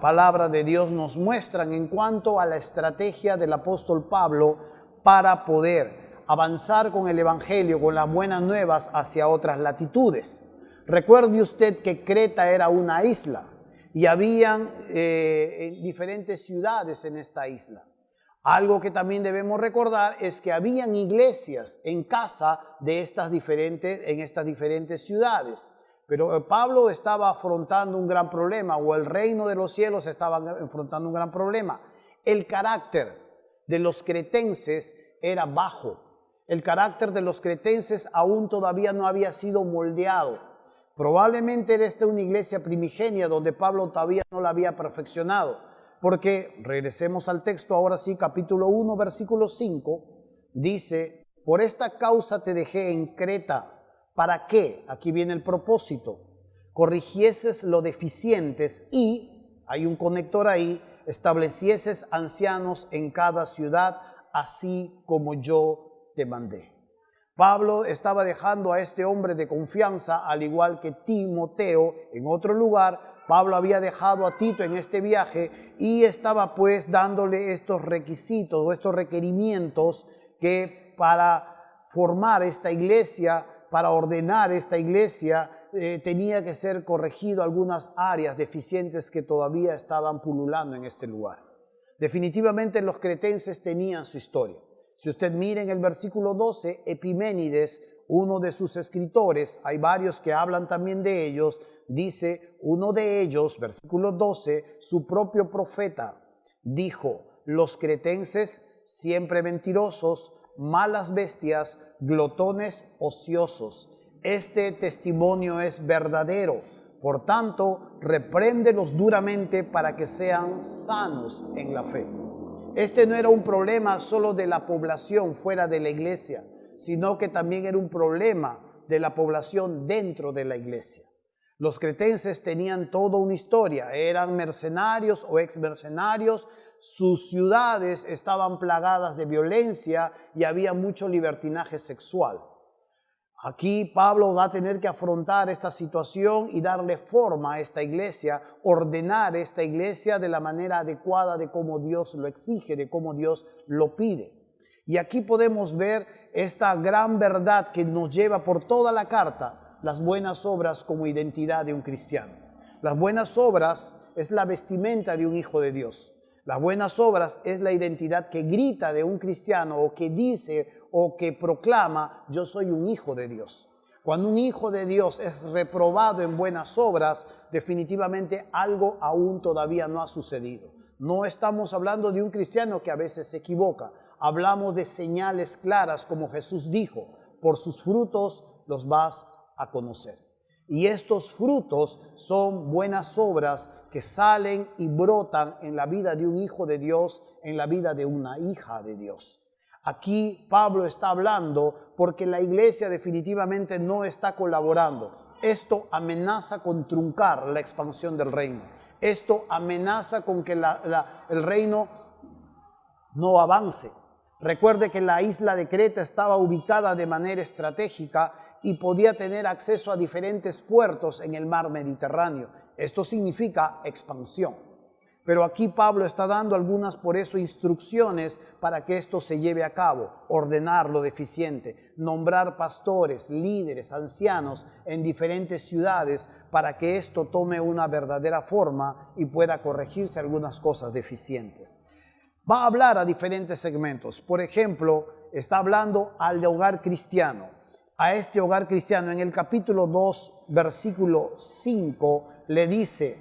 palabra de Dios nos muestran en cuanto a la estrategia del apóstol Pablo para poder avanzar con el evangelio, con las buenas nuevas hacia otras latitudes. Recuerde usted que Creta era una isla y habían diferentes ciudades en esta isla. Algo que también debemos recordar es que habían iglesias en casa de estas diferentes ciudades. Pero Pablo estaba afrontando un gran problema, o el reino de los cielos estaba afrontando un gran problema. El carácter de los cretenses era bajo. El carácter de los cretenses aún todavía no había sido moldeado. Probablemente era esta una iglesia primigenia donde Pablo todavía no la había perfeccionado. Porque, regresemos al texto ahora sí, capítulo 1, versículo 5, dice: por esta causa te dejé en Creta. ¿Para qué? Aquí viene el propósito. Corrigieses lo deficientes y, hay un conector ahí, establecieses ancianos en cada ciudad, así como yo te mandé. Pablo estaba dejando a este hombre de confianza, al igual que Timoteo en otro lugar. Pablo había dejado a Tito en este viaje y estaba pues dándole estos requisitos o estos requerimientos que para formar esta iglesia, para ordenar esta iglesia, tenía que ser corregido algunas áreas deficientes que todavía estaban pululando en este lugar. Definitivamente los cretenses tenían su historia. Si usted mira en el versículo 12, Epiménides, uno de sus escritores, hay varios que hablan también de ellos, dice, uno de ellos, versículo 12, su propio profeta dijo: los cretenses siempre mentirosos, malas bestias, glotones ociosos. Este testimonio es verdadero. Por tanto, repréndelos duramente para que sean sanos en la fe. Este no era un problema solo de la población fuera de la iglesia, sino que también era un problema de la población dentro de la iglesia. Los cretenses tenían toda una historia, eran mercenarios o ex mercenarios. Sus ciudades estaban plagadas de violencia y había mucho libertinaje sexual. Aquí Pablo va a tener que afrontar esta situación y darle forma a esta iglesia, ordenar esta iglesia de la manera adecuada de cómo Dios lo exige, de cómo Dios lo pide. Y aquí podemos ver esta gran verdad que nos lleva por toda la carta, las buenas obras como identidad de un cristiano. Las buenas obras es la vestimenta de un hijo de Dios. Las buenas obras es la identidad que grita de un cristiano o que dice o que proclama: yo soy un hijo de Dios. Cuando un hijo de Dios es reprobado en buenas obras, definitivamente algo aún todavía no ha sucedido. No estamos hablando de un cristiano que a veces se equivoca. Hablamos de señales claras, como Jesús dijo: por sus frutos los vas a conocer. Y estos frutos son buenas obras que salen y brotan en la vida de un hijo de Dios, en la vida de una hija de Dios. Aquí Pablo está hablando porque la iglesia definitivamente no está colaborando. Esto amenaza con truncar la expansión del reino. Esto amenaza con que el reino no avance. Recuerde que la isla de Creta estaba ubicada de manera estratégica y podía tener acceso a diferentes puertos en el mar Mediterráneo. Esto significa expansión. Pero aquí Pablo está dando algunas, por eso, instrucciones para que esto se lleve a cabo. Ordenar lo deficiente, nombrar pastores, líderes, ancianos en diferentes ciudades para que esto tome una verdadera forma y pueda corregirse algunas cosas deficientes. Va a hablar a diferentes segmentos. Por ejemplo, está hablando al hogar cristiano. A este hogar cristiano, en el capítulo 2, versículo 5, le dice,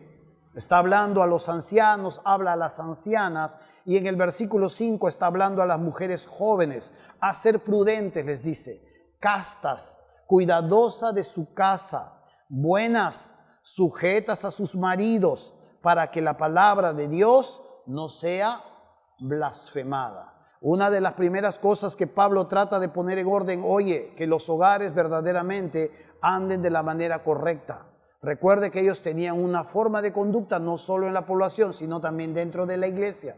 está hablando a los ancianos, habla a las ancianas, y en el versículo 5 está hablando a las mujeres jóvenes, a ser prudentes, les dice, castas, cuidadosas de su casa, buenas, sujetas a sus maridos, para que la palabra de Dios no sea blasfemada. Una de las primeras cosas que Pablo trata de poner en orden, oye, que los hogares verdaderamente anden de la manera correcta. Recuerde que ellos tenían una forma de conducta no solo en la población, sino también dentro de la iglesia.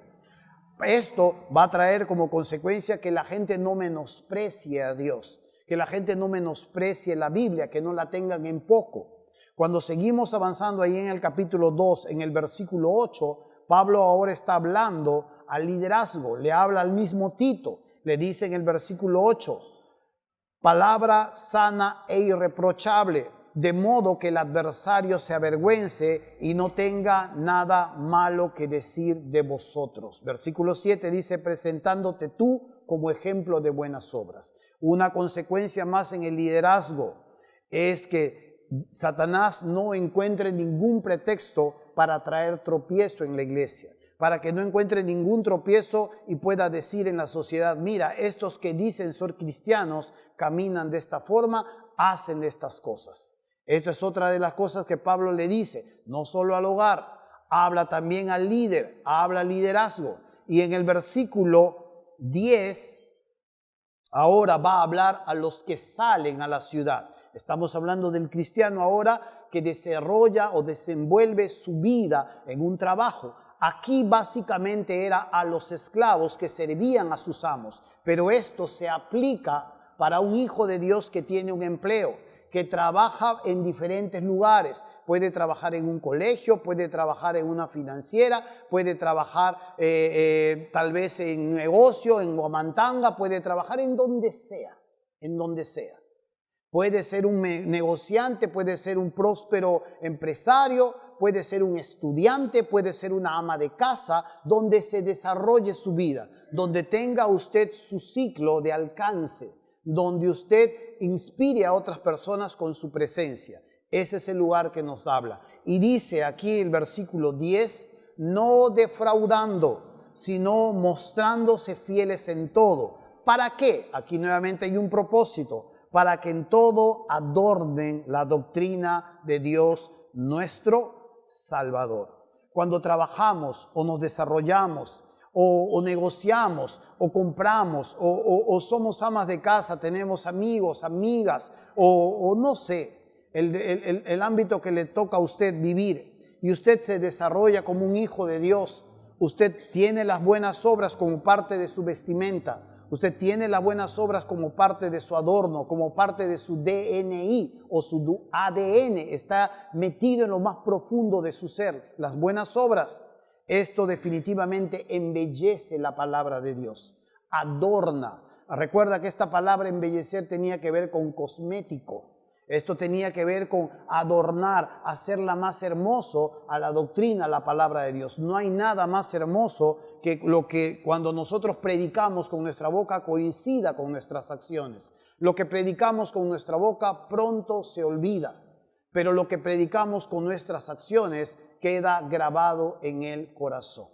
Esto va a traer como consecuencia que la gente no menosprecie a Dios, que la gente no menosprecie la Biblia, que no la tengan en poco. Cuando seguimos avanzando ahí en el capítulo 2, en el versículo 8, Pablo ahora está hablando al liderazgo, le habla al mismo Tito, le dice en el versículo 8, palabra sana e irreprochable, de modo que el adversario se avergüence y no tenga nada malo que decir de vosotros. Versículo 7 dice, presentándote tú como ejemplo de buenas obras. Una consecuencia más en el liderazgo es que Satanás no encuentre ningún pretexto para traer tropiezo en la iglesia, para que no encuentre ningún tropiezo y pueda decir en la sociedad, mira, estos que dicen ser cristianos caminan de esta forma, hacen estas cosas. Esto es otra de las cosas que Pablo le dice, no solo al hogar, habla también al líder, habla al liderazgo. Y en el versículo 10, ahora va a hablar a los que salen a la ciudad. Estamos hablando del cristiano ahora que desarrolla o desenvuelve su vida en un trabajo. Aquí básicamente era a los esclavos que servían a sus amos, pero esto se aplica para un hijo de Dios que tiene un empleo, que trabaja en diferentes lugares. Puede trabajar en un colegio, puede trabajar en una financiera, puede trabajar tal vez en negocio, en Guamantanga, puede trabajar en donde sea, en donde sea. Puede ser un negociante, puede ser un próspero empresario, puede ser un estudiante, puede ser una ama de casa, donde se desarrolle su vida, donde tenga usted su ciclo de alcance, donde usted inspire a otras personas con su presencia. Ese es el lugar que nos habla. Y dice aquí el versículo 10, no defraudando, sino mostrándose fieles en todo. ¿Para qué? Aquí nuevamente hay un propósito, para que en todo adornen la doctrina de Dios nuestro Salvador. Cuando trabajamos o nos desarrollamos, o negociamos, o compramos, o somos amas de casa, tenemos amigos, amigas, o no sé, el ámbito que le toca a usted vivir, y usted se desarrolla como un hijo de Dios, usted tiene las buenas obras como parte de su vestimenta, usted tiene las buenas obras como parte de su adorno, como parte de su DNI o su ADN, está metido en lo más profundo de su ser, las buenas obras. Esto definitivamente embellece la palabra de Dios, adorna. Recuerda que esta palabra embellecer tenía que ver con cosmético. Esto tenía que ver con adornar, hacerla más hermoso a la doctrina, a la palabra de Dios. No hay nada más hermoso que lo que cuando nosotros predicamos con nuestra boca coincida con nuestras acciones. Lo que predicamos con nuestra boca pronto se olvida, pero lo que predicamos con nuestras acciones queda grabado en el corazón.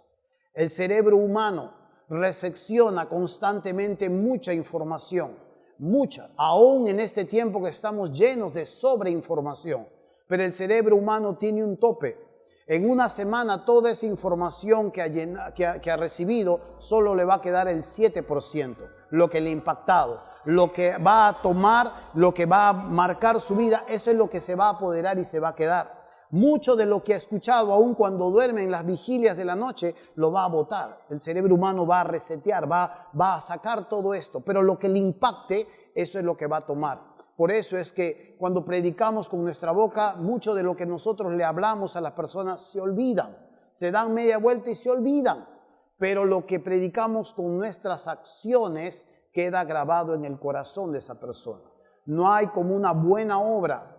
El cerebro humano recepciona constantemente mucha información, mucha, aún en este tiempo que estamos llenos de sobreinformación, pero el cerebro humano tiene un tope. En una semana toda esa información que ha recibido solo le va a quedar el 7%, lo que le ha impactado, lo que va a tomar, lo que va a marcar su vida, eso es lo que se va a apoderar y se va a quedar. Mucho de lo que ha escuchado, aun cuando duerme en las vigilias de la noche, lo va a botar. El cerebro humano va a resetear, va a sacar todo esto, pero lo que le impacte, eso es lo que va a tomar. Por eso es que cuando predicamos con nuestra boca, mucho de lo que nosotros le hablamos a las personas se olvidan, se dan media vuelta y se olvidan. Pero lo que predicamos con nuestras acciones queda grabado en el corazón de esa persona. No hay como una buena obra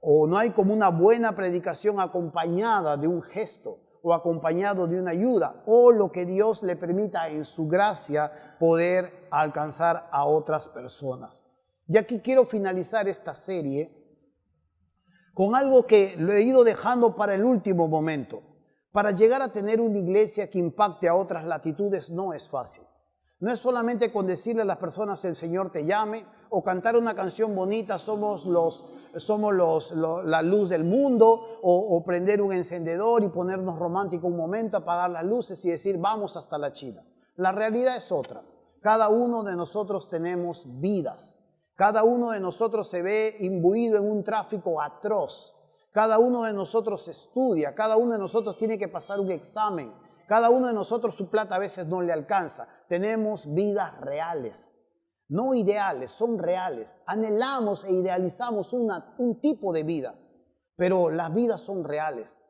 o no hay como una buena predicación acompañada de un gesto o acompañado de una ayuda o lo que Dios le permita en su gracia poder alcanzar a otras personas. Y aquí quiero finalizar esta serie con algo que lo he ido dejando para el último momento. Para llegar a tener una iglesia que impacte a otras latitudes no es fácil. No es solamente con decirle a las personas el Señor te llame o cantar una canción bonita, somos la luz del mundo o prender un encendedor y ponernos romántico un momento, apagar las luces y decir vamos hasta la China. La realidad es otra. Cada uno de nosotros tenemos vidas. Cada uno de nosotros se ve imbuido en un tráfico atroz. Cada uno de nosotros estudia, cada uno de nosotros tiene que pasar un examen. Cada uno de nosotros su plata a veces no le alcanza. Tenemos vidas reales, no ideales, son reales. Anhelamos e idealizamos un tipo de vida. pero las vidas son reales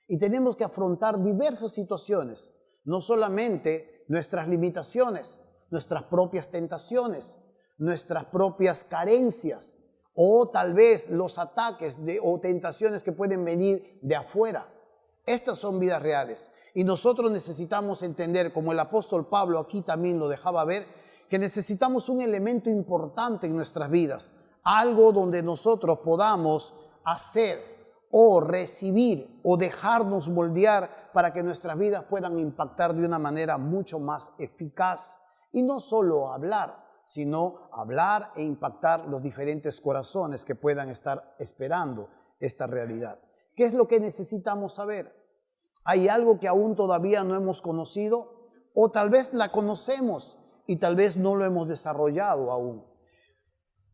y tenemos que afrontar diversas situaciones, no solamente nuestras limitaciones, nuestras propias tentaciones, nuestras propias carencias o tal vez los ataques o tentaciones que pueden venir de afuera. Estas son vidas reales y nosotros necesitamos entender, como el apóstol Pablo aquí también lo dejaba ver, que necesitamos un elemento importante en nuestras vidas, algo donde nosotros podamos hacer o recibir o dejarnos moldear para que nuestras vidas puedan impactar de una manera mucho más eficaz. Y no solo hablar, sino hablar e impactar los diferentes corazones que puedan estar esperando esta realidad. ¿Qué es lo que necesitamos saber? ¿Hay algo que aún todavía no hemos conocido? O tal vez la conocemos y tal vez no lo hemos desarrollado aún.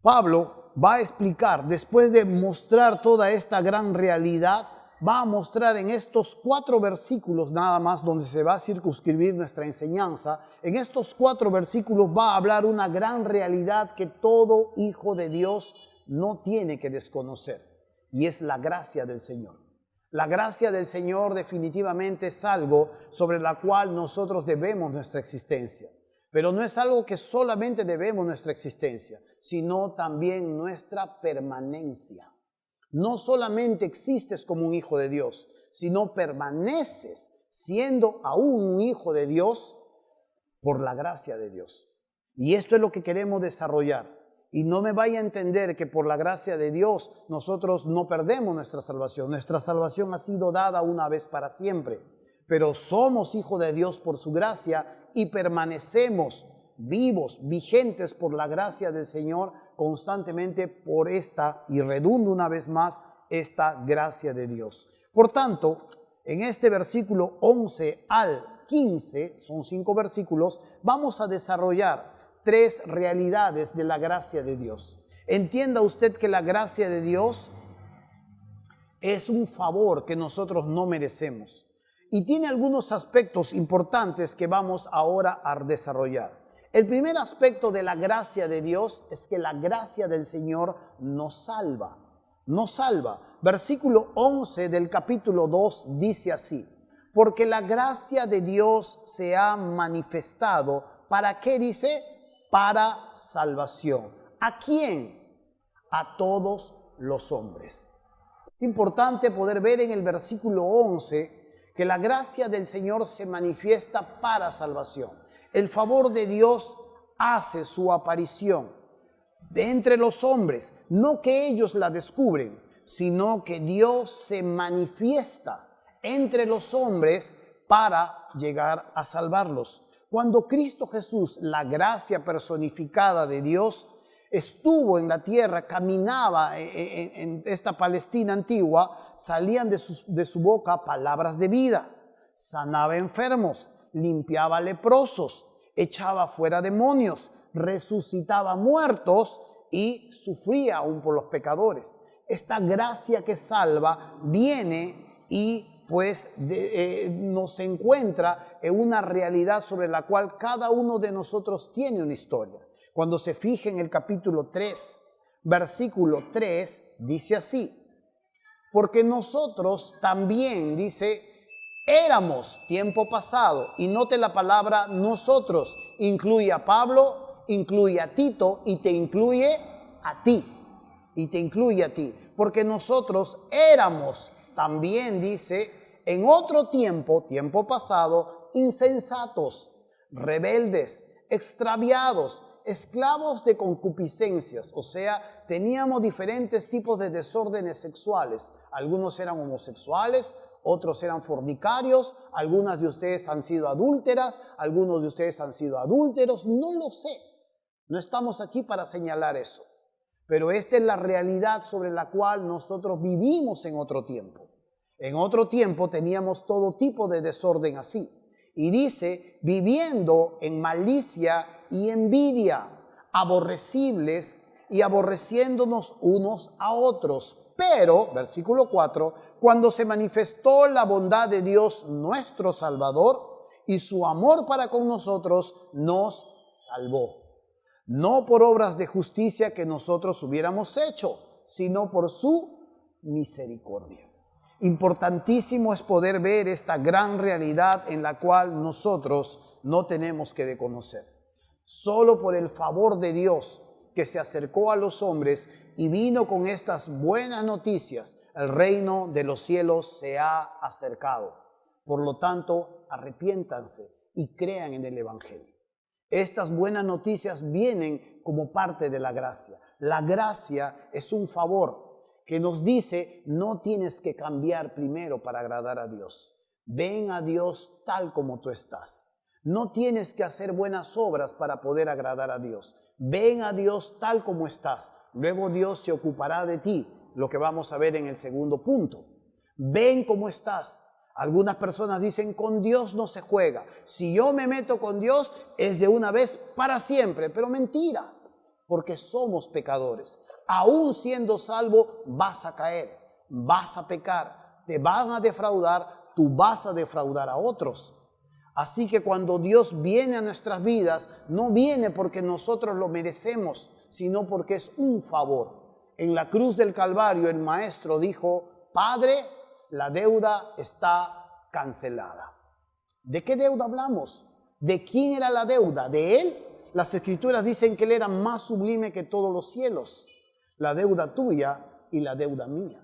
Pablo va a explicar, después de mostrar toda esta gran realidad, va a mostrar en estos 4 versículos nada más donde se va a circunscribir nuestra enseñanza. En estos 4 versículos va a hablar una gran realidad que todo hijo de Dios no tiene que desconocer, y es la gracia del Señor. La gracia del Señor definitivamente es algo sobre la cual nosotros debemos nuestra existencia. Pero no es algo que solamente debemos nuestra existencia, sino también nuestra permanencia. No solamente existes como un hijo de Dios, sino permaneces siendo aún un hijo de Dios por la gracia de Dios. Y esto es lo que queremos desarrollar. Y no me vaya a entender que por la gracia de Dios nosotros no perdemos nuestra salvación. Nuestra salvación ha sido dada una vez para siempre. Pero somos hijos de Dios por su gracia y permanecemos vivos, vigentes por la gracia del Señor constantemente por esta, y redundo una vez más, esta gracia de Dios. Por tanto, en este versículo 11 al 15, son 5 versículos, vamos a desarrollar 3 realidades de la gracia de Dios. Entienda usted que la gracia de Dios es un favor que nosotros no merecemos. Y tiene algunos aspectos importantes que vamos ahora a desarrollar. El primer aspecto de la gracia de Dios es que la gracia del Señor nos salva. Nos salva. Versículo 11 del capítulo 2 dice así: porque la gracia de Dios se ha manifestado. ¿Para qué dice? Para salvación. ¿A quién? A todos los hombres. Es importante poder ver en el versículo 11 que la gracia del Señor se manifiesta para salvación. El favor de Dios hace su aparición de entre los hombres, no que ellos la descubren, sino que Dios se manifiesta entre los hombres para llegar a salvarlos. Cuando Cristo Jesús, la gracia personificada de Dios, estuvo en la tierra, caminaba en esta Palestina antigua, salían de su boca palabras de vida, sanaba enfermos, limpiaba leprosos, echaba fuera demonios, resucitaba muertos y sufría aún por los pecadores. Esta gracia que salva viene y pues nos encuentra en una realidad sobre la cual cada uno de nosotros tiene una historia. Cuando se fija en el capítulo 3, versículo 3, dice así: porque nosotros también, dice, éramos tiempo pasado, y note la palabra nosotros, incluye a Pablo, incluye a Tito y te incluye a ti, porque nosotros éramos también, dice, en otro tiempo, tiempo pasado, insensatos, rebeldes, extraviados, esclavos de concupiscencias, o sea, teníamos diferentes tipos de desórdenes sexuales. Algunos eran homosexuales, otros eran fornicarios, algunas de ustedes han sido adúlteras, algunos de ustedes han sido adúlteros, no lo sé. No estamos aquí para señalar eso, pero esta es la realidad sobre la cual nosotros vivimos en otro tiempo. En otro tiempo teníamos todo tipo de desorden así. Y dice, viviendo en malicia y envidia, aborrecibles y aborreciéndonos unos a otros. Pero, versículo 4, cuando se manifestó la bondad de Dios nuestro Salvador y su amor para con nosotros, nos salvó. No por obras de justicia que nosotros hubiéramos hecho, sino por su misericordia. Importantísimo es poder ver esta gran realidad en la cual nosotros no tenemos que desconocer. Solo por el favor de Dios que se acercó a los hombres y vino con estas buenas noticias, el reino de los cielos se ha acercado. Por lo tanto, arrepiéntanse y crean en el Evangelio. Estas buenas noticias vienen como parte de la gracia. La gracia es un favor que nos dice, no tienes que cambiar primero para agradar a Dios. Ven a Dios tal como tú estás. No tienes que hacer buenas obras para poder agradar a Dios. Ven a Dios tal como estás. Luego Dios se ocupará de ti, lo que vamos a ver en el segundo punto. Ven como estás. Algunas personas dicen, con Dios no se juega. Si yo me meto con Dios, es de una vez para siempre. Pero mentira, porque somos pecadores. Aún siendo salvo, vas a caer, vas a pecar, te van a defraudar, tú vas a defraudar a otros. Así que cuando Dios viene a nuestras vidas, no viene porque nosotros lo merecemos, sino porque es un favor. En la cruz del Calvario el Maestro dijo, Padre, la deuda está cancelada. ¿De qué deuda hablamos? ¿De quién era la deuda? ¿De Él? Las Escrituras dicen que Él era más sublime que todos los cielos. La deuda tuya y la deuda mía.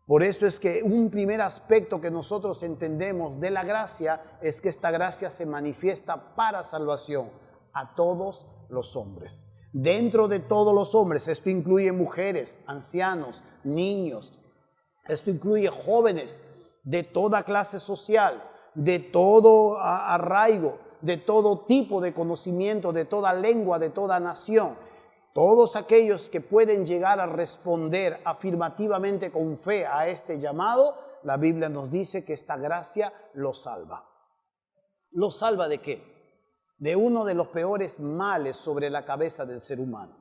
Por eso es que un primer aspecto que nosotros entendemos de la gracia es que esta gracia se manifiesta para salvación a todos los hombres. Dentro de todos los hombres, esto incluye mujeres, ancianos, niños, esto incluye jóvenes de toda clase social, de todo arraigo, de todo tipo de conocimiento, de toda lengua, de toda nación. Todos aquellos que pueden llegar a responder afirmativamente con fe a este llamado, la Biblia nos dice que esta gracia los salva. ¿Los salva de qué? De uno de los peores males sobre la cabeza del ser humano.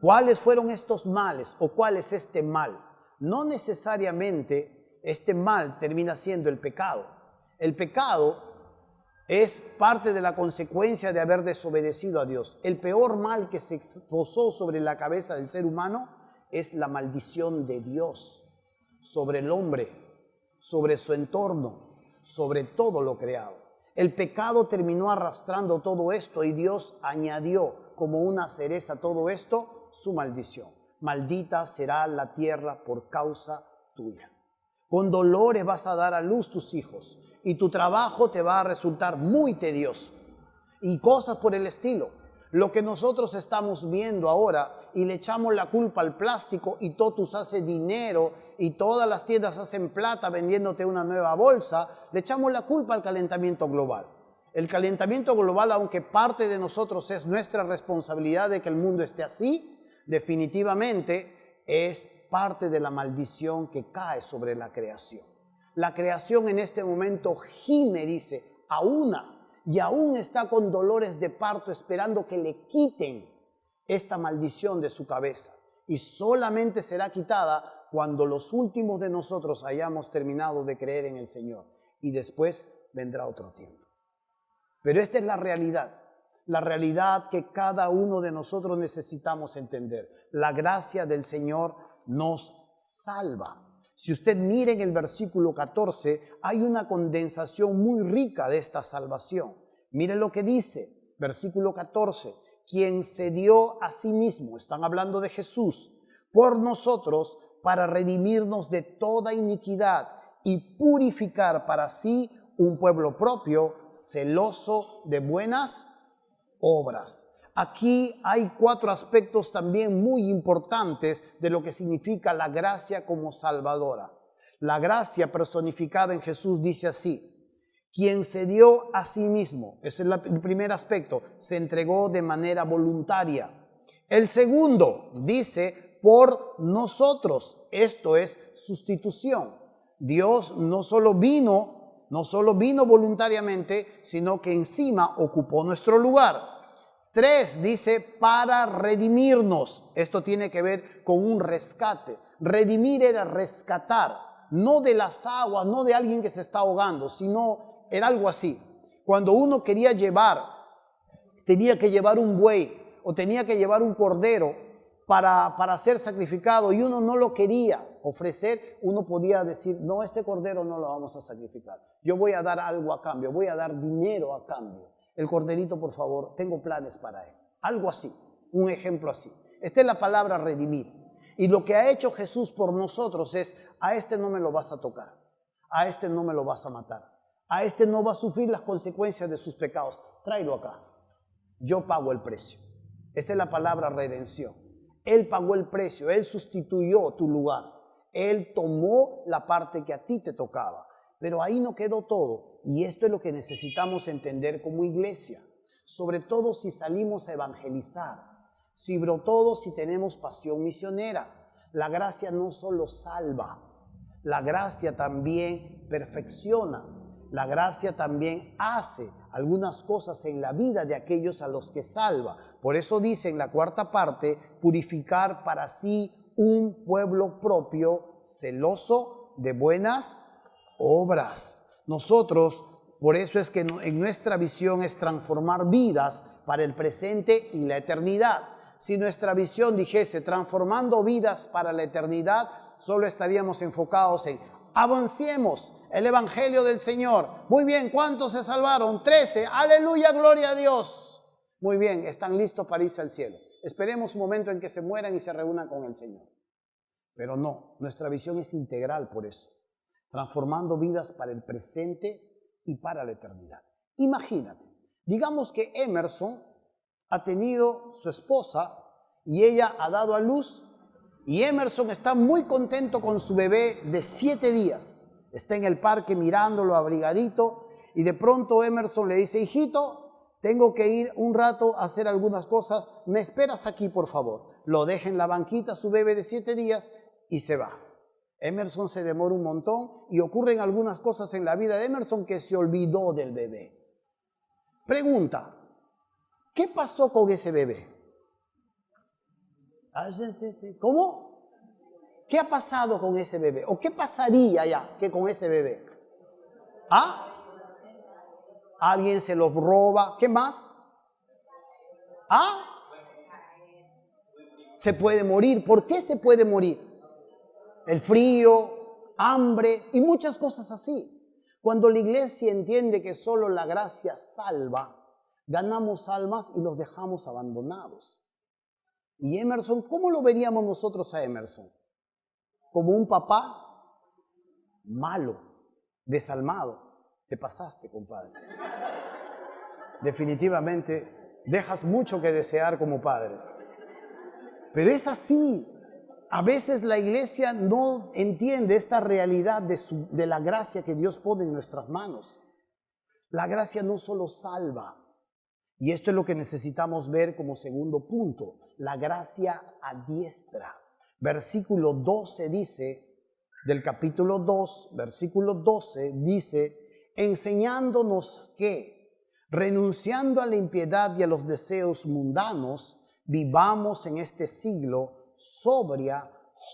¿Cuáles fueron estos males o cuál es este mal? No necesariamente este mal termina siendo el pecado. El pecado es parte de la consecuencia de haber desobedecido a Dios. El peor mal que se posó sobre la cabeza del ser humano es la maldición de Dios sobre el hombre, sobre su entorno, sobre todo lo creado. El pecado terminó arrastrando todo esto y Dios añadió como una cereza a todo esto su maldición. Maldita será la tierra por causa tuya. Con dolores vas a dar a luz tus hijos. Y tu trabajo te va a resultar muy tedioso. Y cosas por el estilo. Lo que nosotros estamos viendo ahora y le echamos la culpa al plástico y Totus hace dinero y todas las tiendas hacen plata vendiéndote una nueva bolsa, le echamos la culpa al calentamiento global. El calentamiento global, aunque parte de nosotros es nuestra responsabilidad de que el mundo esté así, definitivamente es parte de la maldición que cae sobre la creación. La creación en este momento gime, dice, y aún está con dolores de parto esperando que le quiten esta maldición de su cabeza. Y solamente será quitada cuando los últimos de nosotros hayamos terminado de creer en el Señor. Y después vendrá otro tiempo. Pero esta es la realidad que cada uno de nosotros necesitamos entender. La gracia del Señor nos salva. Si usted mira en el versículo 14, hay una condensación muy rica de esta salvación. Mire lo que dice, versículo 14, quien se dio a sí mismo, están hablando de Jesús, por nosotros para redimirnos de toda iniquidad y purificar para sí un pueblo propio, celoso de buenas obras. Aquí hay 4 aspectos también muy importantes de lo que significa la gracia como salvadora. La gracia personificada en Jesús dice así, quien se dio a sí mismo, ese es el primer aspecto, se entregó de manera voluntaria. El segundo dice, por nosotros, esto es sustitución. Dios no solo vino voluntariamente, sino que encima ocupó nuestro lugar. 3 dice para redimirnos. Esto tiene que ver con un rescate. Redimir era rescatar, no de las aguas, no de alguien que se está ahogando, sino era algo así. Cuando uno tenía que llevar un buey o tenía que llevar un cordero para ser sacrificado y uno no lo quería ofrecer, uno podía decir, no, este cordero no lo vamos a sacrificar. Yo voy a dar algo a cambio, voy a dar dinero a cambio. El corderito, por favor, tengo planes para él. Algo así, un ejemplo así. Esta es la palabra redimir. Y lo que ha hecho Jesús por nosotros es, a este no me lo vas a tocar, a este no me lo vas a matar, a este no va a sufrir las consecuencias de sus pecados. Tráelo acá, yo pago el precio. Esa es la palabra redención. Él pagó el precio, Él sustituyó tu lugar. Él tomó la parte que a ti te tocaba. Pero ahí no quedó todo. Y esto es lo que necesitamos entender como iglesia. Sobre todo si salimos a evangelizar. Sobre todo si tenemos pasión misionera. La gracia no solo salva. La gracia también perfecciona. La gracia también hace algunas cosas en la vida de aquellos a los que salva. Por eso dice en la cuarta parte, purificar para sí un pueblo propio, celoso de buenas obras. Nosotros, por eso es que en nuestra visión es transformar vidas para el presente y la eternidad. Si nuestra visión dijese transformando vidas para la eternidad, solo estaríamos enfocados en avancemos el evangelio del Señor. Muy bien, ¿cuántos se salvaron? 13. Aleluya, gloria a Dios. Muy bien, están listos para irse al cielo. Esperemos un momento en que se mueran y se reúnan con el Señor. Pero no, nuestra visión es integral por eso. Transformando vidas para el presente y para la eternidad. Imagínate, digamos que Emerson ha tenido su esposa y ella ha dado a luz y Emerson está muy contento con su bebé de 7 días. Está en el parque mirándolo abrigadito y de pronto Emerson le dice, hijito, tengo que ir un rato a hacer algunas cosas, ¿me esperas aquí por favor? Lo deja en la banquita su bebé de 7 días y se va. Emerson se demora un montón y ocurren algunas cosas en la vida de Emerson que se olvidó del bebé. Pregunta, ¿qué pasó con ese bebé? ¿Cómo? ¿Qué ha pasado con ese bebé? ¿O qué pasaría ya que con ese bebé? ¿Ah? ¿Alguien se lo roba? ¿Qué más? ¿Ah? Se puede morir. ¿Por qué se puede morir? El frío, hambre y muchas cosas así. Cuando la iglesia entiende que solo la gracia salva, ganamos almas y los dejamos abandonados. Y Emerson, ¿cómo lo veríamos nosotros a Emerson? Como un papá malo, desalmado. Te pasaste, compadre. Definitivamente dejas mucho que desear como padre. Pero es así. A veces la iglesia no entiende esta realidad de la gracia que Dios pone en nuestras manos. La gracia no solo salva. Y esto es lo que necesitamos ver como segundo punto. La gracia adiestra. Versículo 12 dice, del capítulo 2, versículo 12 dice, enseñándonos que, renunciando a la impiedad y a los deseos mundanos, vivamos en este siglo sobria,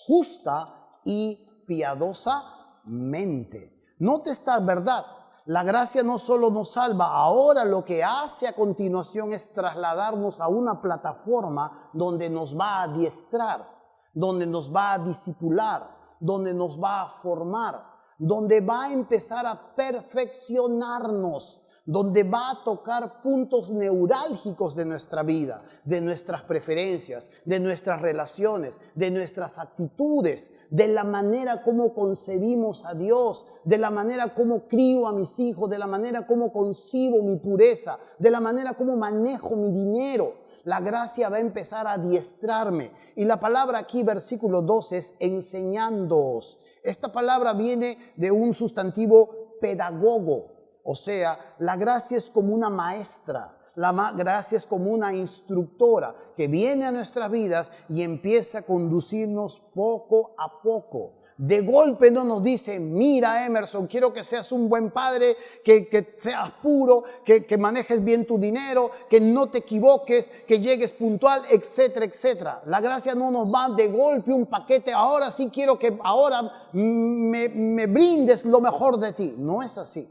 justa y piadosamente. Note esta verdad. La gracia no solo nos salva, ahora lo que hace a continuación es trasladarnos a una plataforma donde nos va a adiestrar, donde nos va a discipular, donde nos va a formar, donde va a empezar a perfeccionarnos, donde va a tocar puntos neurálgicos de nuestra vida, de nuestras preferencias, de nuestras relaciones, de nuestras actitudes, de la manera como concebimos a Dios, de la manera como crío a mis hijos, de la manera como concibo mi pureza, de la manera como manejo mi dinero. La gracia va a empezar a adiestrarme. Y la palabra aquí, versículo 12, es enseñándoos. Esta palabra viene de un sustantivo pedagogo. O sea, la gracia es como una maestra, la gracia es como una instructora que viene a nuestras vidas y empieza a conducirnos poco a poco. De golpe no nos dice, mira Emerson, quiero que seas un buen padre, que seas puro, que manejes bien tu dinero, que no te equivoques, que llegues puntual, etcétera, etcétera. La gracia no nos va de golpe un paquete, ahora sí quiero que ahora me brindes lo mejor de ti. No es así.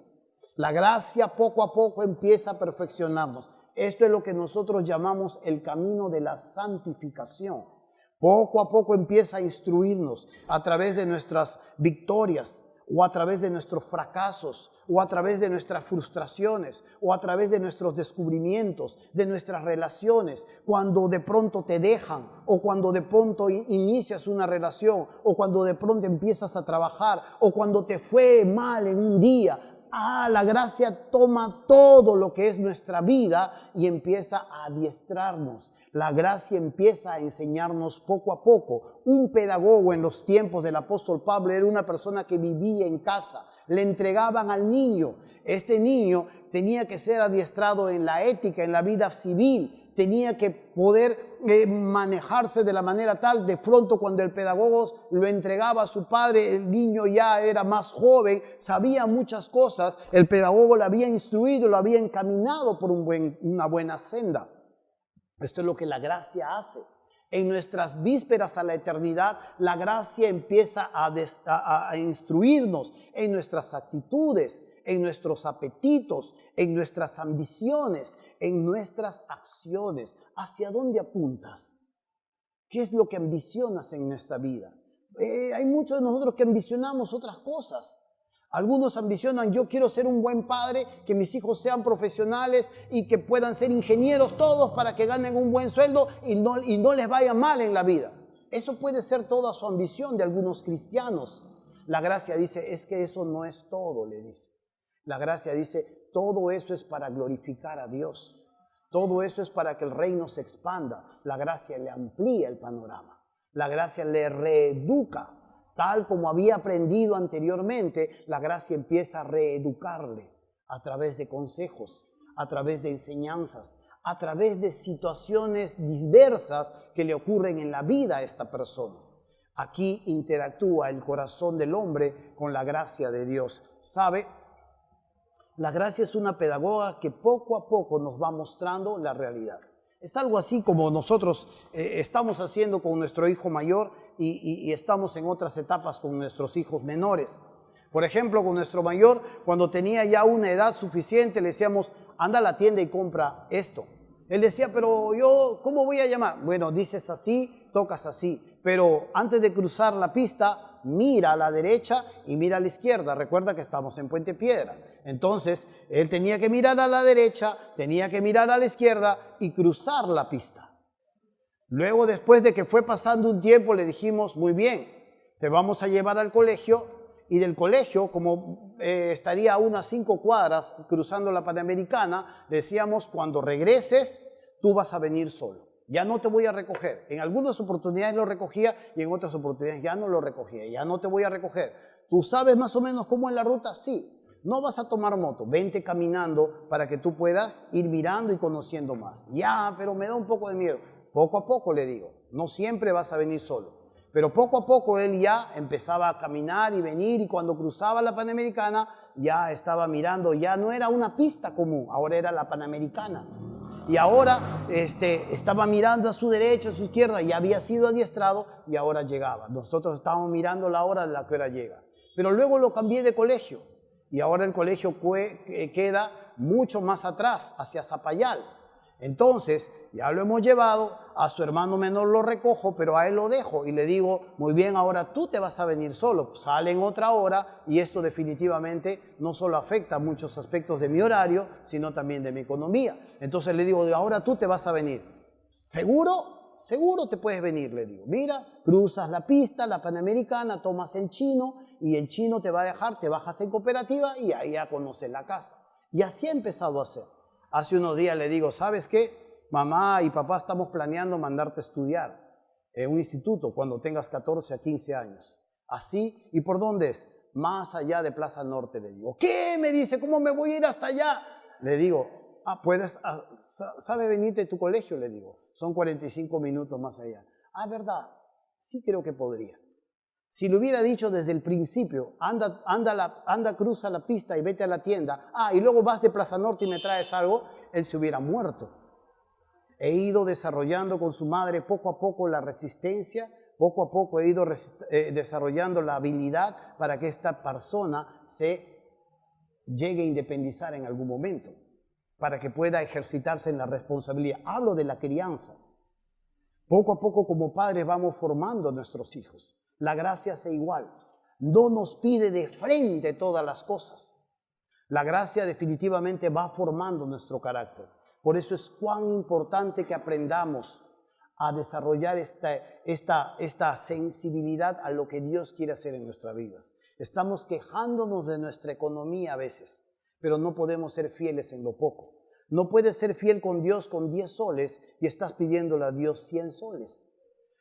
La gracia poco a poco empieza a perfeccionarnos. Esto es lo que nosotros llamamos el camino de la santificación. Poco a poco empieza a instruirnos a través de nuestras victorias o a través de nuestros fracasos o a través de nuestras frustraciones o a través de nuestros descubrimientos, de nuestras relaciones, cuando de pronto te dejan o cuando de pronto inicias una relación o cuando de pronto empiezas a trabajar o cuando te fue mal en un día. La gracia toma todo lo que es nuestra vida y empieza a adiestrarnos. La gracia empieza a enseñarnos poco a poco. Un pedagogo en los tiempos del apóstol Pablo era una persona que vivía en casa. Le entregaban al niño. Este niño tenía que ser adiestrado en la ética, en la vida civil. Tenía que poder manejarse de la manera tal, de pronto cuando el pedagogo lo entregaba a su padre, el niño ya era más joven, sabía muchas cosas, el pedagogo lo había instruido, lo había encaminado por una buena senda. Esto es lo que la gracia hace. En nuestras vísperas a la eternidad, la gracia empieza a instruirnos en nuestras actitudes, en nuestros apetitos, en nuestras ambiciones, en nuestras acciones. ¿Hacia dónde apuntas? ¿Qué es lo que ambicionas en esta vida? Hay muchos de nosotros que ambicionamos otras cosas. Algunos ambicionan, yo quiero ser un buen padre, que mis hijos sean profesionales y que puedan ser ingenieros todos para que ganen un buen sueldo y no les vaya mal en la vida. Eso puede ser toda su ambición de algunos cristianos. La gracia dice, es que eso no es todo, le dice. La gracia dice, todo eso es para glorificar a Dios. Todo eso es para que el reino se expanda. La gracia le amplía el panorama. La gracia le reeduca. Tal como había aprendido anteriormente, la gracia empieza a reeducarle a través de consejos, a través de enseñanzas, a través de situaciones diversas que le ocurren en la vida a esta persona. Aquí interactúa el corazón del hombre con la gracia de Dios. ¿Sabe? La gracia es una pedagoga que poco a poco nos va mostrando la realidad. Es algo así como nosotros estamos haciendo con nuestro hijo mayor y estamos en otras etapas con nuestros hijos menores. Por ejemplo, con nuestro mayor, cuando tenía ya una edad suficiente, le decíamos, anda a la tienda y compra esto. Él decía, pero yo, ¿cómo voy a llamar? Bueno, dices así, tocas así. Pero antes de cruzar la pista, mira a la derecha y mira a la izquierda. Recuerda que estamos en Puente Piedra. Entonces, él tenía que mirar a la derecha, tenía que mirar a la izquierda y cruzar la pista. Luego, después de que fue pasando un tiempo, le dijimos, muy bien, te vamos a llevar al colegio. Y del colegio, como estaría a unas 5 cuadras cruzando la Panamericana, decíamos, cuando regreses, tú vas a venir solo. Ya no te voy a recoger. En algunas oportunidades lo recogía y en otras oportunidades ya no lo recogía. Ya no te voy a recoger. ¿Tú sabes más o menos cómo es la ruta? Sí. No vas a tomar moto. Vente caminando para que tú puedas ir mirando y conociendo más. Ya, pero me da un poco de miedo. Poco a poco le digo. No siempre vas a venir solo. Pero poco a poco él ya empezaba a caminar y venir y cuando cruzaba la Panamericana ya estaba mirando. Ya no era una pista común, ahora era la Panamericana. Y ahora estaba mirando a su derecha, a su izquierda, ya había sido adiestrado y ahora llegaba. Nosotros estábamos mirando la hora de la que hora llega. Pero luego lo cambié de colegio y ahora el colegio queda mucho más atrás, hacia Zapayal. Entonces, ya lo hemos llevado, a su hermano menor lo recojo, pero a él lo dejo y le digo, muy bien, ahora tú te vas a venir solo, sale en otra hora y esto definitivamente no solo afecta muchos aspectos de mi horario, sino también de mi economía. Entonces le digo, ahora tú te vas a venir. ¿Seguro? Seguro te puedes venir, le digo. Mira, cruzas la pista, la Panamericana, tomas el chino y el chino te va a dejar, te bajas en cooperativa y ahí ya conoces la casa. Y así he empezado a hacer. Hace unos días le digo, ¿sabes qué? Mamá y papá estamos planeando mandarte a estudiar en un instituto cuando tengas 14 a 15 años. Así, ¿y por dónde es? Más allá de Plaza Norte, le digo. ¿Qué? Me dice, ¿cómo me voy a ir hasta allá? Le digo, ¿sabe venirte de tu colegio? Le digo, son 45 minutos más allá. ¿Verdad? Sí creo que podría. Si le hubiera dicho desde el principio, anda, cruza la pista y vete a la tienda, y luego vas de Plaza Norte y me traes algo, él se hubiera muerto. He ido desarrollando con su madre poco a poco la resistencia, poco a poco he ido desarrollando la habilidad para que esta persona se llegue a independizar en algún momento, para que pueda ejercitarse en la responsabilidad. Hablo de la crianza. Poco a poco como padres vamos formando a nuestros hijos. La gracia hace igual. No nos pide de frente todas las cosas. La gracia definitivamente va formando nuestro carácter. Por eso es cuán importante que aprendamos a desarrollar esta sensibilidad a lo que Dios quiere hacer en nuestras vidas. Estamos quejándonos de nuestra economía a veces, pero no podemos ser fieles en lo poco. No puedes ser fiel con Dios con 10 soles y estás pidiéndole a Dios 100 soles.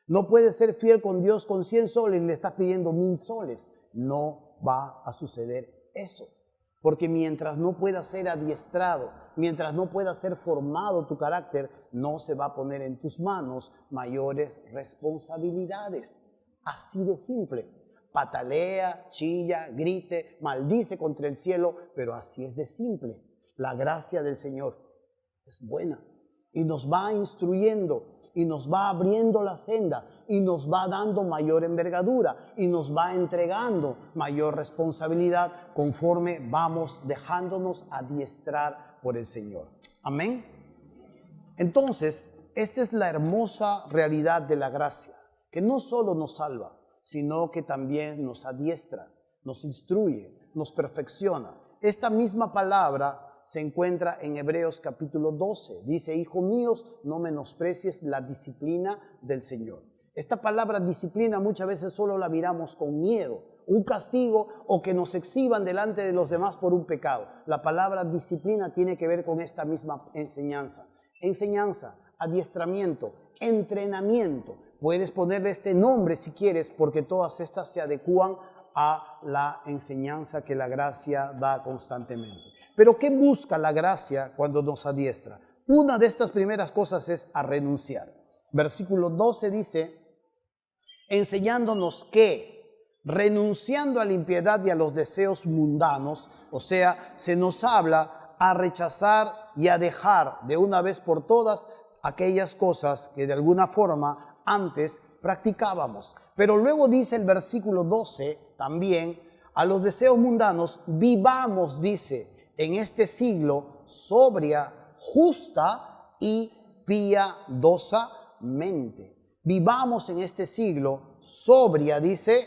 No puedes ser fiel con Dios con 100 soles y le estás pidiendo 1000 soles. No va a suceder eso. Porque mientras no pueda ser adiestrado, mientras no pueda ser formado tu carácter, no se va a poner en tus manos mayores responsabilidades. Así de simple. Patalea, chilla, grite, maldice contra el cielo, pero así es de simple. La gracia del Señor es buena y nos va instruyendo y nos va abriendo la senda y nos va dando mayor envergadura y nos va entregando mayor responsabilidad conforme vamos dejándonos adiestrar por el Señor. Amén. Entonces, esta es la hermosa realidad de la gracia, que no solo nos salva, sino que también nos adiestra, nos instruye, nos perfecciona. Esta misma palabra se encuentra en Hebreos capítulo 12. Dice, hijos míos, no menosprecies la disciplina del Señor. Esta palabra disciplina muchas veces solo la miramos con miedo, un castigo o que nos exhiban delante de los demás por un pecado. La palabra disciplina tiene que ver con esta misma enseñanza. Enseñanza, adiestramiento, entrenamiento. Puedes ponerle este nombre si quieres, porque todas estas se adecúan a la enseñanza que la gracia da constantemente. Pero ¿qué busca la gracia cuando nos adiestra? Una de estas primeras cosas es a renunciar. Versículo 12 dice, enseñándonos que, renunciando a la impiedad y a los deseos mundanos, o sea, se nos habla a rechazar y a dejar de una vez por todas aquellas cosas que de alguna forma antes practicábamos. Pero luego dice el versículo 12 también, a los deseos mundanos vivamos, dice, en este siglo sobria, justa y piadosamente. Vivamos en este siglo sobria, dice,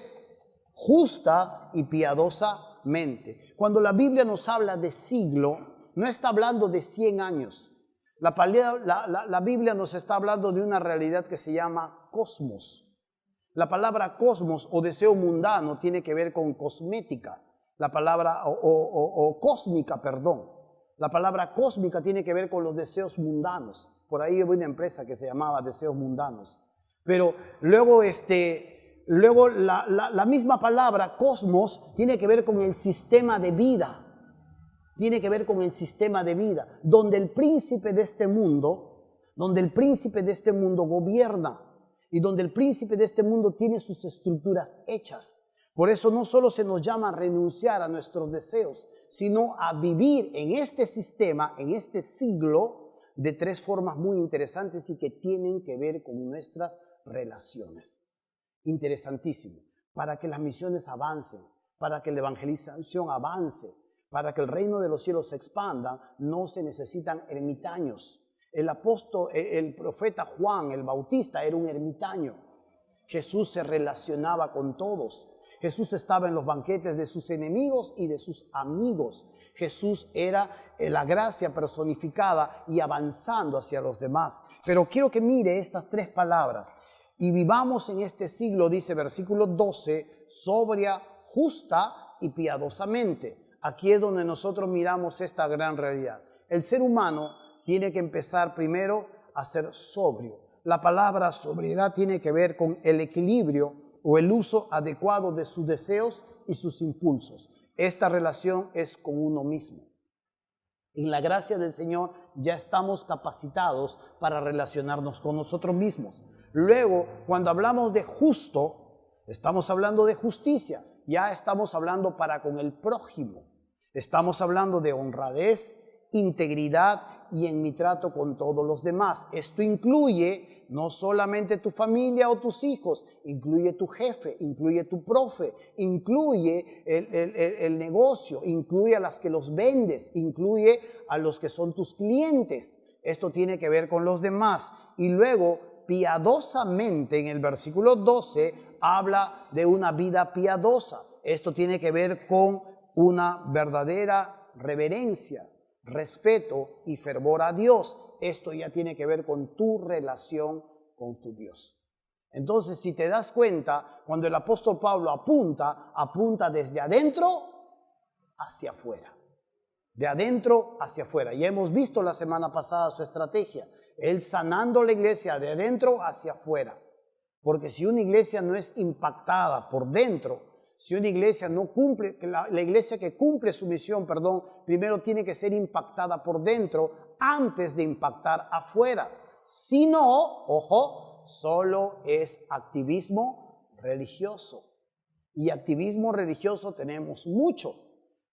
justa y piadosamente. Cuando la Biblia nos habla de siglo, no está hablando de 100 años. La Biblia nos está hablando de una realidad que se llama cosmos. La palabra cosmos o deseo mundano tiene que ver con cosmética. La palabra cósmica, perdón. La palabra cósmica tiene que ver con los deseos mundanos. Por ahí hubo una empresa que se llamaba Deseos Mundanos. Pero luego, la misma palabra cosmos tiene que ver con el sistema de vida. Tiene que ver con el sistema de vida, donde el príncipe de este mundo gobierna y donde el príncipe de este mundo tiene sus estructuras hechas. Por eso no solo se nos llama a renunciar a nuestros deseos, sino a vivir en este sistema, en este siglo, de 3 formas muy interesantes y que tienen que ver con nuestras relaciones. Interesantísimo. Para que las misiones avancen, para que la evangelización avance, para que el reino de los cielos se expanda, no se necesitan ermitaños. El profeta Juan, el Bautista, era un ermitaño. Jesús se relacionaba con todos. Jesús estaba en los banquetes de sus enemigos y de sus amigos. Jesús era la gracia personificada y avanzando hacia los demás. Pero quiero que mire estas 3 palabras. Y vivamos en este siglo, dice versículo 12, sobria, justa y piadosamente. Aquí es donde nosotros miramos esta gran realidad. El ser humano tiene que empezar primero a ser sobrio. La palabra sobriedad tiene que ver con el equilibrio o el uso adecuado de sus deseos y sus impulsos. Esta relación es con uno mismo. En la gracia del Señor ya estamos capacitados para relacionarnos con nosotros mismos. Luego, cuando hablamos de justo, estamos hablando de justicia. Ya estamos hablando para con el prójimo. Estamos hablando de honradez, integridad y en mi trato con todos los demás. Esto incluye no solamente tu familia o tus hijos, incluye tu jefe, incluye tu profe, incluye el negocio, incluye a las que los vendes, incluye a los que son tus clientes. Esto tiene que ver con los demás. Y luego piadosamente en el versículo 12 habla de una vida piadosa. Esto tiene que ver con una verdadera reverencia, respeto y fervor a Dios. Esto ya tiene que ver con tu relación con tu Dios. Entonces, si te das cuenta, cuando el apóstol Pablo apunta desde adentro hacia afuera. De adentro hacia afuera. Ya hemos visto la semana pasada su estrategia. Él sanando la iglesia de adentro hacia afuera. Porque si una iglesia no es impactada por dentro, si una iglesia no cumple, la iglesia que cumple su misión, primero tiene que ser impactada por dentro antes de impactar afuera. Si no, ojo, solo es activismo religioso. Y activismo religioso tenemos mucho.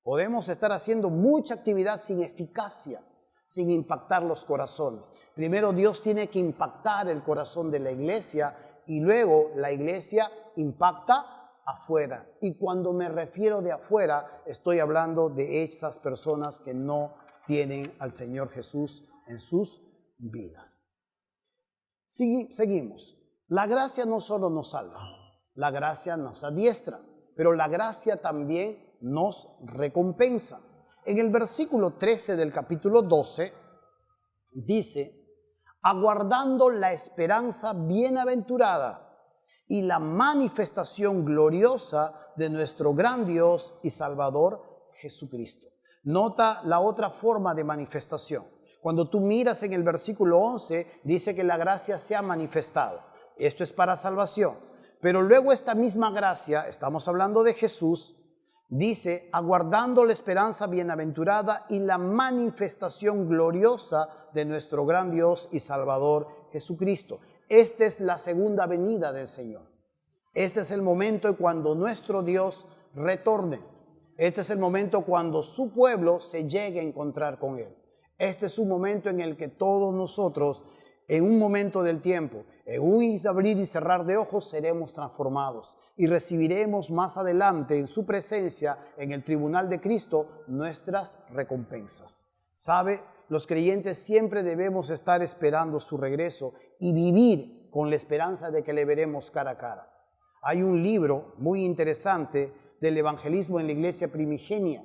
Podemos estar haciendo mucha actividad sin eficacia, sin impactar los corazones. Primero Dios tiene que impactar el corazón de la iglesia y luego la iglesia impacta afuera. Y cuando me refiero de afuera, estoy hablando de esas personas que no tienen al Señor Jesús en sus vidas. Seguimos. La gracia no solo nos salva, la gracia nos adiestra, pero la gracia también nos recompensa. En el versículo 13 del capítulo 12 dice: aguardando la esperanza bienaventurada y la manifestación gloriosa de nuestro gran Dios y Salvador Jesucristo. Nota la otra forma de manifestación. Cuando tú miras en el versículo 11, dice que la gracia se ha manifestado. Esto es para salvación. Pero luego esta misma gracia, estamos hablando de Jesús, dice, aguardando la esperanza bienaventurada y la manifestación gloriosa de nuestro gran Dios y Salvador Jesucristo. Esta es la segunda venida del Señor. Este es el momento cuando nuestro Dios retorne. Este es el momento cuando su pueblo se llegue a encontrar con Él. Este es un momento en el que todos nosotros, en un momento del tiempo, en un abrir y cerrar de ojos, seremos transformados y recibiremos más adelante en su presencia, en el tribunal de Cristo, nuestras recompensas. ¿Sabe? Los creyentes siempre debemos estar esperando su regreso y vivir con la esperanza de que le veremos cara a cara. Hay un libro muy interesante del evangelismo en la iglesia primigenia.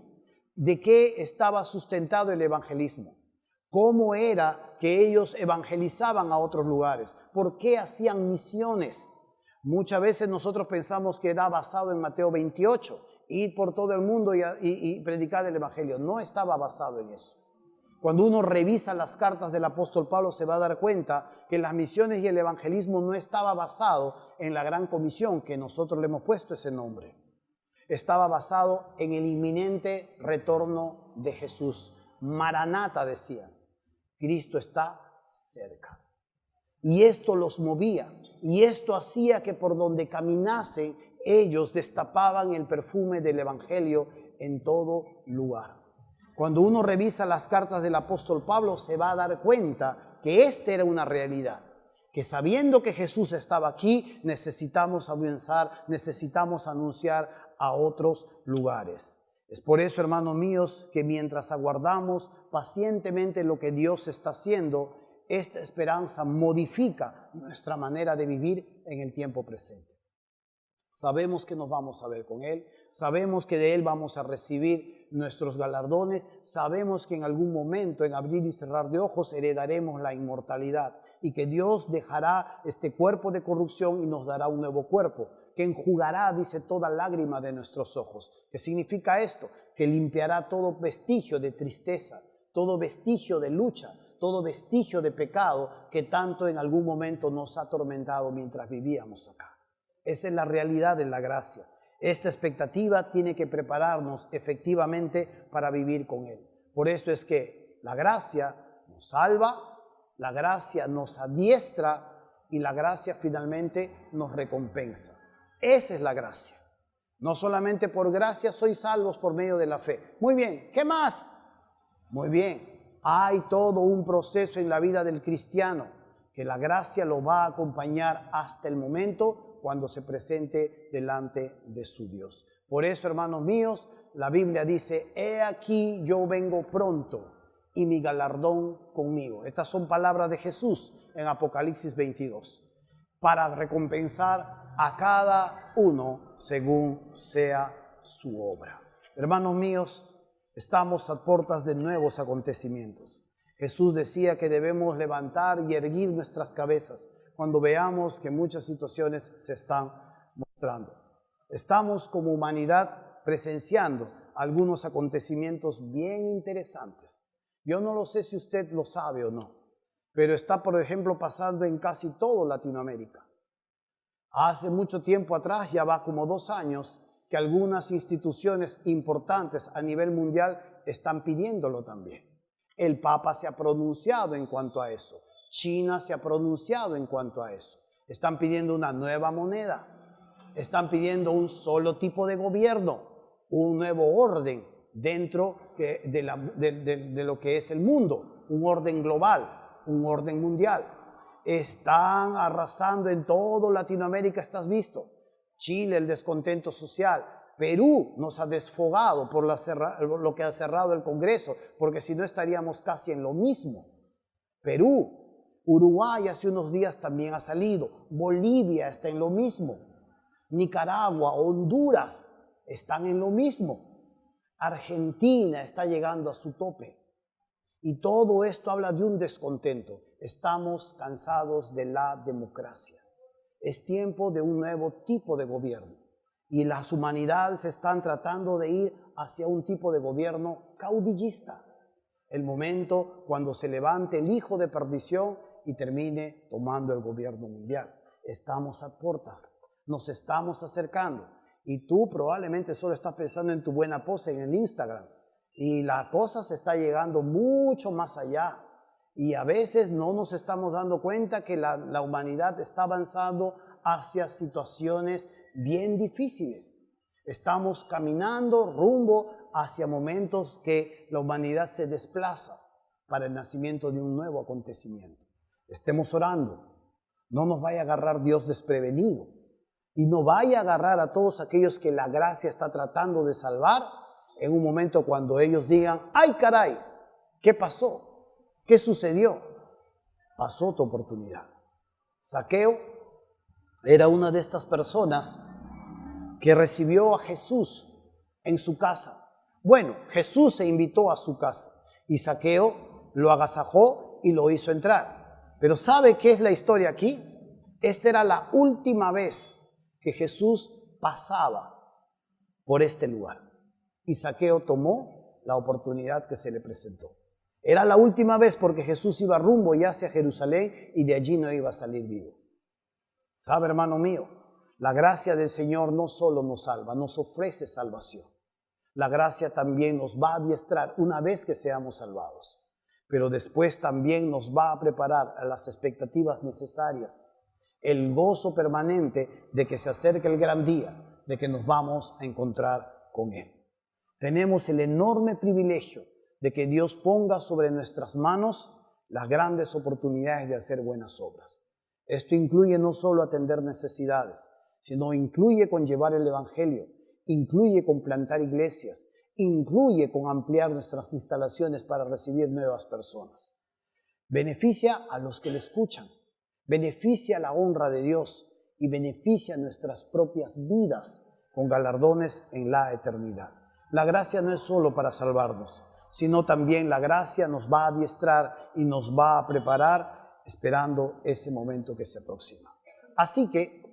¿De qué estaba sustentado el evangelismo? ¿Cómo era que ellos evangelizaban a otros lugares? ¿Por qué hacían misiones? Muchas veces nosotros pensamos que era basado en Mateo 28, ir por todo el mundo y predicar el evangelio. No estaba basado en eso. Cuando uno revisa las cartas del apóstol Pablo se va a dar cuenta que las misiones y el evangelismo no estaba basado en la gran comisión, que nosotros le hemos puesto ese nombre. Estaba basado en el inminente retorno de Jesús. Maranata decían. Cristo está cerca. Y esto los movía. Y esto hacía que por donde caminasen, ellos destapaban el perfume del evangelio en todo lugar. Cuando uno revisa las cartas del apóstol Pablo, se va a dar cuenta que esta era una realidad. Que sabiendo que Jesús estaba aquí, necesitamos avanzar, necesitamos anunciar a otros lugares. Es por eso, hermanos míos, que mientras aguardamos pacientemente lo que Dios está haciendo, esta esperanza modifica nuestra manera de vivir en el tiempo presente. Sabemos que nos vamos a ver con Él, sabemos que de Él vamos a recibir nuestros galardones, sabemos que en algún momento, en abrir y cerrar de ojos, heredaremos la inmortalidad y que Dios dejará este cuerpo de corrupción y nos dará un nuevo cuerpo, que enjugará, dice, toda lágrima de nuestros ojos. ¿Qué significa esto? Que limpiará todo vestigio de tristeza, todo vestigio de lucha, todo vestigio de pecado que tanto en algún momento nos ha atormentado mientras vivíamos acá. Esa es la realidad de la gracia. Esta expectativa tiene que prepararnos efectivamente para vivir con Él. Por eso es que la gracia nos salva, la gracia nos adiestra y la gracia finalmente nos recompensa. Esa es la gracia. No solamente por gracia sois salvos por medio de la fe. Muy bien, ¿qué más? Muy bien, hay todo un proceso en la vida del cristiano que la gracia lo va a acompañar hasta el momento cuando se presente delante de su Dios. Por eso, hermanos míos, la Biblia dice, he aquí yo vengo pronto y mi galardón conmigo. Estas son palabras de Jesús en Apocalipsis 22, para recompensar a cada uno según sea su obra. Hermanos míos, estamos a puertas de nuevos acontecimientos. Jesús decía que debemos levantar y erguir nuestras cabezas cuando veamos que muchas situaciones se están mostrando. Estamos como humanidad presenciando algunos acontecimientos bien interesantes. Yo no lo sé si usted lo sabe o no, pero está, por ejemplo, pasando en casi toda Latinoamérica. Hace mucho tiempo atrás, ya va como 2 años, que algunas instituciones importantes a nivel mundial están pidiéndolo también. El Papa se ha pronunciado en cuanto a eso. China se ha pronunciado en cuanto a eso. Están pidiendo una nueva moneda. Están pidiendo un solo tipo de gobierno, un nuevo orden dentro de lo que es el mundo, un orden global, un orden mundial. Están arrasando en toda Latinoamérica, estás visto. Chile, el descontento social. Perú nos ha desfogado por lo que ha cerrado el Congreso, porque si no estaríamos casi en lo mismo. Perú, Uruguay hace unos días también ha salido. Bolivia está en lo mismo. Nicaragua, Honduras están en lo mismo. Argentina está llegando a su tope. Y todo esto habla de un descontento. Estamos cansados de la democracia. Es tiempo de un nuevo tipo de gobierno. Y las humanidades están tratando de ir hacia un tipo de gobierno caudillista. El momento cuando se levante el hijo de perdición y termine tomando el gobierno mundial. Estamos a puertas, nos estamos acercando. Y tú probablemente solo estás pensando en tu buena pose en el Instagram. Y la cosa se está llegando mucho más allá. Y a veces no nos estamos dando cuenta que la humanidad está avanzando hacia situaciones bien difíciles. Estamos caminando rumbo hacia momentos que la humanidad se desplaza para el nacimiento de un nuevo acontecimiento. Estemos orando. No nos vaya a agarrar Dios desprevenido. Y no vaya a agarrar a todos aquellos que la gracia está tratando de salvar en un momento cuando ellos digan, ¡ay caray! ¿Qué pasó? ¿Qué sucedió? Pasó tu oportunidad. Zaqueo era una de estas personas que recibió a Jesús en su casa. Bueno, Jesús se invitó a su casa y Zaqueo lo agasajó y lo hizo entrar. Pero ¿sabe qué es la historia aquí? Esta era la última vez que Jesús pasaba por este lugar. Y Zaqueo tomó la oportunidad que se le presentó. Era la última vez porque Jesús iba rumbo ya hacia Jerusalén y de allí no iba a salir vivo. ¿Sabe, hermano mío? La gracia del Señor no solo nos salva, nos ofrece salvación. La gracia también nos va a adiestrar una vez que seamos salvados. Pero después también nos va a preparar a las expectativas necesarias. El gozo permanente de que se acerque el gran día, de que nos vamos a encontrar con Él. Tenemos el enorme privilegio de que Dios ponga sobre nuestras manos las grandes oportunidades de hacer buenas obras. Esto incluye no solo atender necesidades, sino incluye con llevar el Evangelio, incluye con plantar iglesias, incluye con ampliar nuestras instalaciones para recibir nuevas personas. Beneficia a los que le escuchan, beneficia la honra de Dios y beneficia nuestras propias vidas con galardones en la eternidad. La gracia no es solo para salvarnos, sino también la gracia nos va a adiestrar y nos va a preparar esperando ese momento que se aproxima. Así que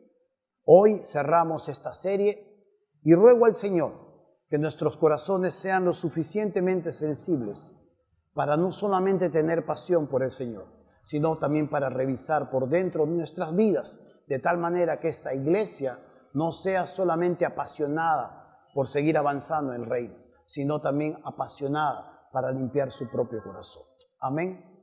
hoy cerramos esta serie y ruego al Señor que nuestros corazones sean lo suficientemente sensibles para no solamente tener pasión por el Señor, sino también para revisar por dentro nuestras vidas, de tal manera que esta iglesia no sea solamente apasionada por seguir avanzando en el reino, sino también apasionada para limpiar su propio corazón. Amén.